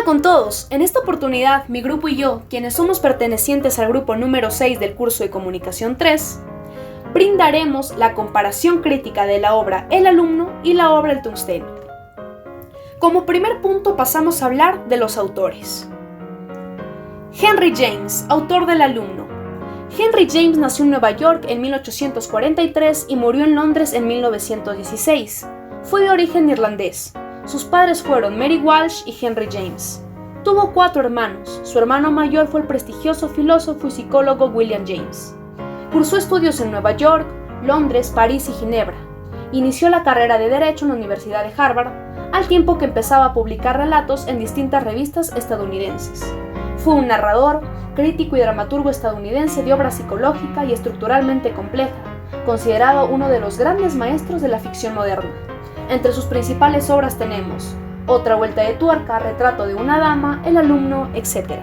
Hola con todos, en esta oportunidad mi grupo y yo, quienes somos pertenecientes al grupo número 6 del curso de Comunicación 3, brindaremos la comparación crítica de la obra El alumno y la obra El tungsteno. Como primer punto pasamos a hablar de los autores. Henry James, autor del alumno. Henry James nació en Nueva York en 1843 y murió en Londres en 1916. Fue de origen irlandés. Sus padres fueron Mary Walsh y Henry James. Tuvo 4 hermanos. Su hermano mayor fue el prestigioso filósofo y psicólogo William James. Cursó estudios en Nueva York, Londres, París y Ginebra. Inició la carrera de Derecho en la Universidad de Harvard, al tiempo que empezaba a publicar relatos en distintas revistas estadounidenses. Fue un narrador, crítico y dramaturgo estadounidense de obra psicológica y estructuralmente compleja, considerado uno de los grandes maestros de la ficción moderna. Entre sus principales obras tenemos Otra vuelta de tuerca, Retrato de una dama, El alumno, etc.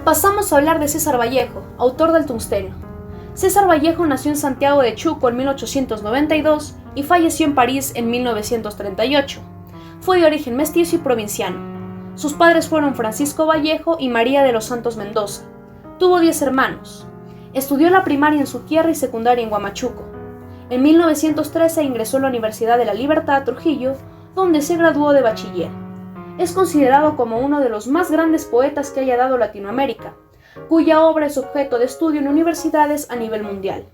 Pasamos a hablar de César Vallejo, autor del tungsteno. César Vallejo nació en Santiago de Chuco en 1892 y falleció en París en 1938. Fue de origen mestizo y provinciano. Sus padres fueron Francisco Vallejo y María de los Santos Mendoza. Tuvo 10 hermanos. Estudió la primaria en su tierra y secundaria en Huamachuco. En 1913 ingresó a la Universidad de la Libertad, Trujillo, donde se graduó de bachiller. Es considerado como uno de los más grandes poetas que haya dado Latinoamérica, cuya obra es objeto de estudio en universidades a nivel mundial.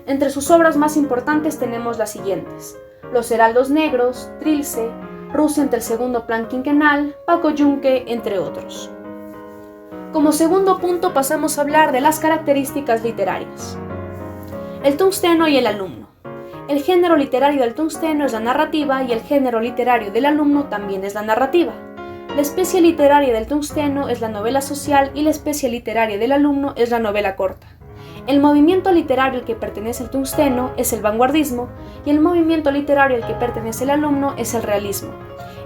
Entre sus obras más importantes tenemos las siguientes: Los Heraldos Negros, Trilce, Rusia ante el segundo plan quinquenal, Paco Yunque, entre otros. Como segundo punto pasamos a hablar de las características literarias. El tungsteno y el alumno. El género literario del tungsteno es la narrativa y el género literario del alumno también es la narrativa. La especie literaria del tungsteno es la novela social y la especie literaria del alumno es la novela corta. El movimiento literario al que pertenece el tungsteno es el vanguardismo y el movimiento literario al que pertenece el alumno es el realismo.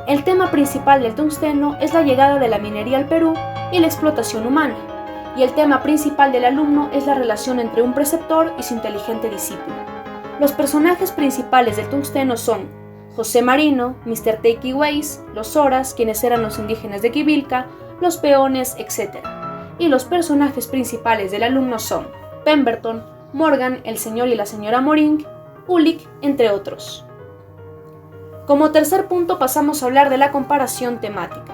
El tema principal del tungsteno es la llegada de la minería al Perú y la explotación humana, y el tema principal del alumno es la relación entre un preceptor y su inteligente discípulo. Los personajes principales del tungsteno son José Marino, Mr. Takeaways, los Horas, quienes eran los indígenas de Quivilca, los peones, etc. Y los personajes principales del alumno son Pemberton, Morgan, el señor y la señora Moring, Ulick, entre otros. Como tercer punto pasamos a hablar de la comparación temática.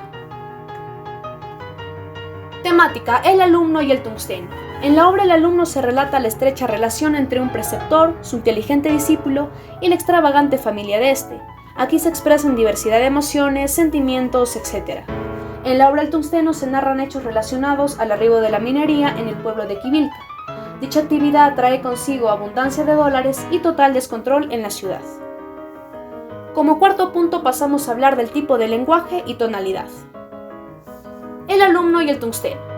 Temática: el alumno y el tungsteno. En la obra El alumno se relata la estrecha relación entre un preceptor, su inteligente discípulo y la extravagante familia de este. Aquí se expresan diversidad de emociones, sentimientos, etc. En la obra El tungsteno se narran hechos relacionados al arribo de la minería en el pueblo de Quivilca. Dicha actividad trae consigo abundancia de dólares y total descontrol en la ciudad. Como cuarto punto pasamos a hablar del tipo de lenguaje y tonalidad. El alumno y el tungsteno.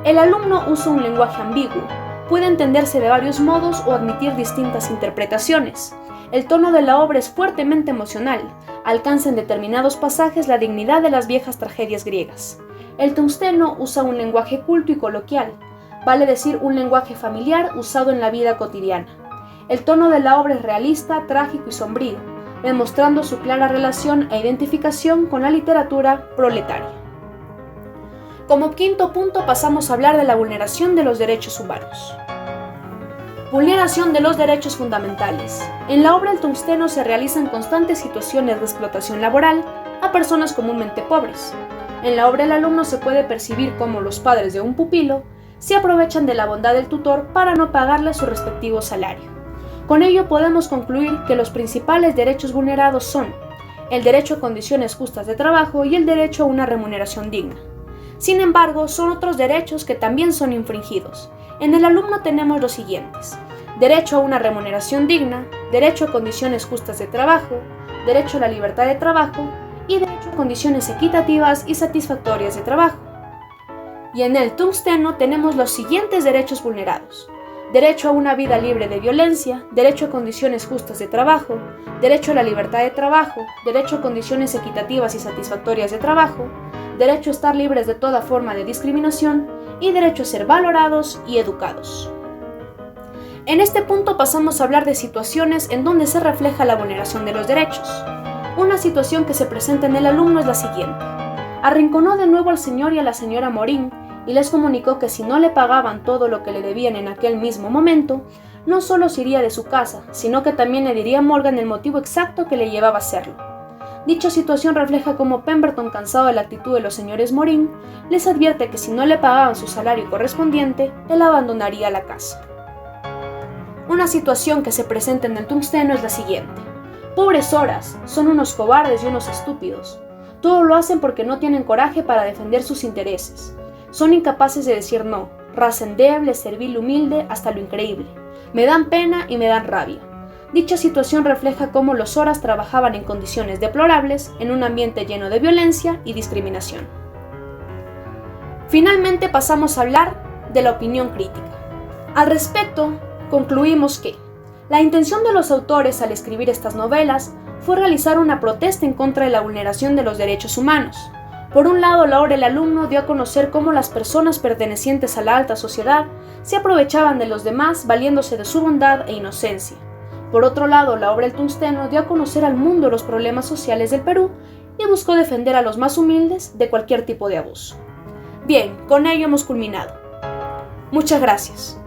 El alumno usa un lenguaje ambiguo, puede entenderse de varios modos o admitir distintas interpretaciones. El tono de la obra es fuertemente emocional, alcanza en determinados pasajes la dignidad de las viejas tragedias griegas. El tungsteno usa un lenguaje culto y coloquial, vale decir un lenguaje familiar usado en la vida cotidiana. El tono de la obra es realista, trágico y sombrío, demostrando su clara relación e identificación con la literatura proletaria. Como quinto punto pasamos a hablar de la vulneración de los derechos humanos. Vulneración de los derechos fundamentales. En la obra El tungsteno se realizan constantes situaciones de explotación laboral a personas comúnmente pobres. En la obra El alumno se puede percibir cómo los padres de un pupilo se aprovechan de la bondad del tutor para no pagarle su respectivo salario. Con ello podemos concluir que los principales derechos vulnerados son el derecho a condiciones justas de trabajo y el derecho a una remuneración digna. Sin embargo, son otros derechos que también son infringidos. En el alumno tenemos los siguientes: derecho a una remuneración digna, derecho a condiciones justas de trabajo, derecho a la libertad de trabajo y derecho a condiciones equitativas y satisfactorias de trabajo. Y en el tungsteno tenemos los siguientes derechos vulnerados: derecho a una vida libre de violencia, derecho a condiciones justas de trabajo, derecho a la libertad de trabajo, derecho a condiciones equitativas y satisfactorias de trabajo, derecho a estar libres de toda forma de discriminación y derecho a ser valorados y educados. En este punto pasamos a hablar de situaciones en donde se refleja la vulneración de los derechos. Una situación que se presenta en el alumno es la siguiente: Arrinconó de nuevo al señor y a la señora Morín y les comunicó que si no le pagaban todo lo que le debían en aquel mismo momento, no solo se iría de su casa, sino que también le diría a Morgan el motivo exacto que le llevaba a hacerlo. Dicha situación refleja cómo Pemberton, cansado de la actitud de los señores Morín, les advierte que si no le pagaban su salario correspondiente, él abandonaría la casa. Una situación que se presenta en el tungsteno es la siguiente. Pobres horas, son unos cobardes y unos estúpidos. Todo lo hacen porque no tienen coraje para defender sus intereses. Son incapaces de decir no, raza endeble, servil, humilde, hasta lo increíble. Me dan pena y me dan rabia. Dicha situación refleja cómo los horas trabajaban en condiciones deplorables, en un ambiente lleno de violencia y discriminación. Finalmente pasamos a hablar de la opinión crítica. Al respecto, concluimos que la intención de los autores al escribir estas novelas fue realizar una protesta en contra de la vulneración de los derechos humanos. Por un lado, la obra El alumno dio a conocer cómo las personas pertenecientes a la alta sociedad se aprovechaban de los demás valiéndose de su bondad e inocencia. Por otro lado, la obra El tungsteno dio a conocer al mundo los problemas sociales del Perú y buscó defender a los más humildes de cualquier tipo de abuso. Bien, con ello hemos culminado. Muchas gracias.